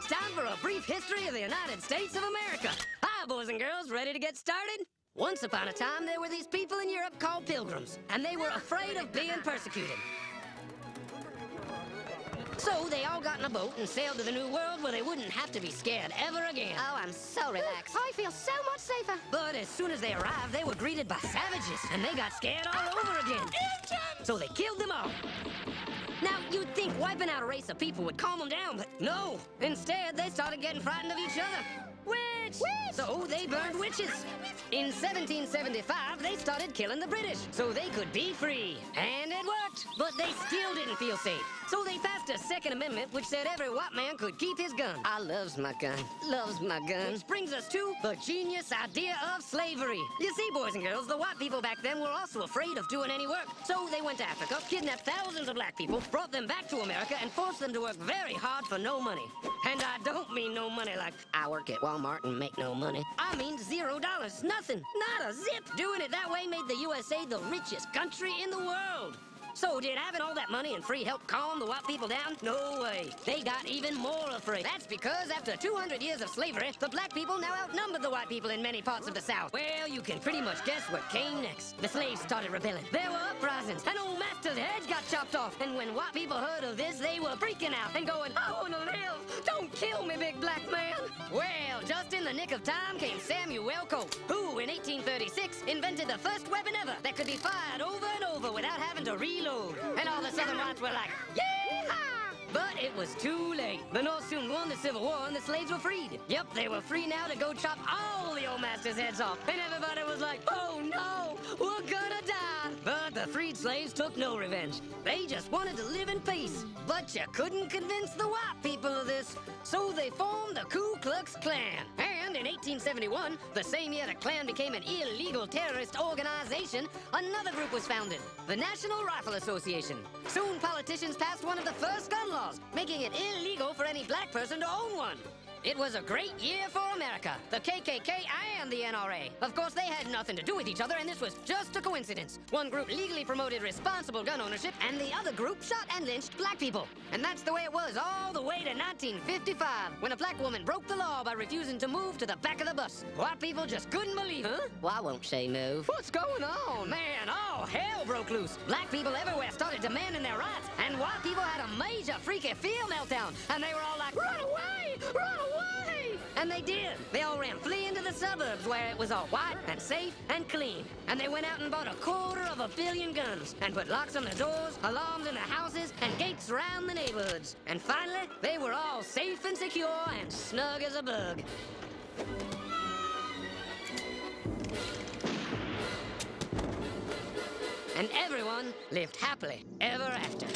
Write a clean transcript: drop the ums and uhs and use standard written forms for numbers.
time for a brief history of the United States of America. Hi, boys and girls, ready to get started? Once upon a time, there were these people in Europe called pilgrims, and they were afraid of being persecuted. So they all got in a boat and sailed to the New World where they wouldn't have to be scared ever again. Oh, I'm so relaxed. I feel so much safer. But as soon as they arrived, they were greeted by savages, and they got scared all over again. So they killed them all. Now, you'd think wiping out a race of people would calm them down, but no. Instead, they started getting frightened of each other. Witch! So they burned witches. In 1775, they started killing the British so they could be free. And it worked, but they still didn't feel safe. So they passed a Second Amendment which said every white man could keep his gun. I loves my gun. Loves my gun. Which brings us to the genius idea of slavery. You see, boys and girls, the white people back then were also afraid of doing any work. So they went to Africa, kidnapped thousands of black people, brought them back to America, and forced them to work very hard for no money. And I don't mean no money like I work at Walmart and make no money. I mean $0. Nothing. Not a zip. Doing it that way made the USA the richest country in the world. So did having all that money and free help calm the white people down? No way. They got even more afraid. That's because after 200 years of slavery, the black people now outnumbered the white people in many parts of the South. Well, you can pretty much guess what came next. The slaves started rebelling. There were uprisings, and old master's heads got chopped off. And when white people heard of this, they were freaking out and going, I want to live. Don't kill me, big black man. Well, just in the nick of time came Samuel Colt, who in 1836 invented the first weapon ever that could be fired over and over without having to reload. And all the Southern whites were like, yeehaw! But it was too late. The North soon won the Civil War and the slaves were freed. Yep, they were free now to go chop all the old master's heads off. And everybody was like, oh no, we're gonna die. But the freed slaves took no revenge. They just wanted to live in peace. But you couldn't convince the white people of this. So they formed the Ku Klux Klan. And in 1871, the same year the Klan became an illegal terrorist organization, another group was founded, the National Rifle Association. Soon politicians passed one of the first gun laws, making it illegal for any black person to own one. It was a great year for America, the KKK and the NRA. Of course, they had nothing to do with each other, and this was just a coincidence. One group legally promoted responsible gun ownership, and the other group shot and lynched black people. And that's the way it was all the way to 1955, when a black woman broke the law by refusing to move to the back of the bus. White people just couldn't believe it. Huh? Why won't she move? What's going on? Man, all hell broke loose. Black people everywhere started demanding their rights, and white people had a major freaky feel meltdown, and they were all like, run away! Run away! And they did. They all ran fleeing to the suburbs where it was all white and safe and clean. And they went out and bought 250 million guns and put locks on the doors, alarms in the houses, and gates around the neighborhoods. And finally, they were all safe and secure and snug as a bug. And everyone lived happily ever after.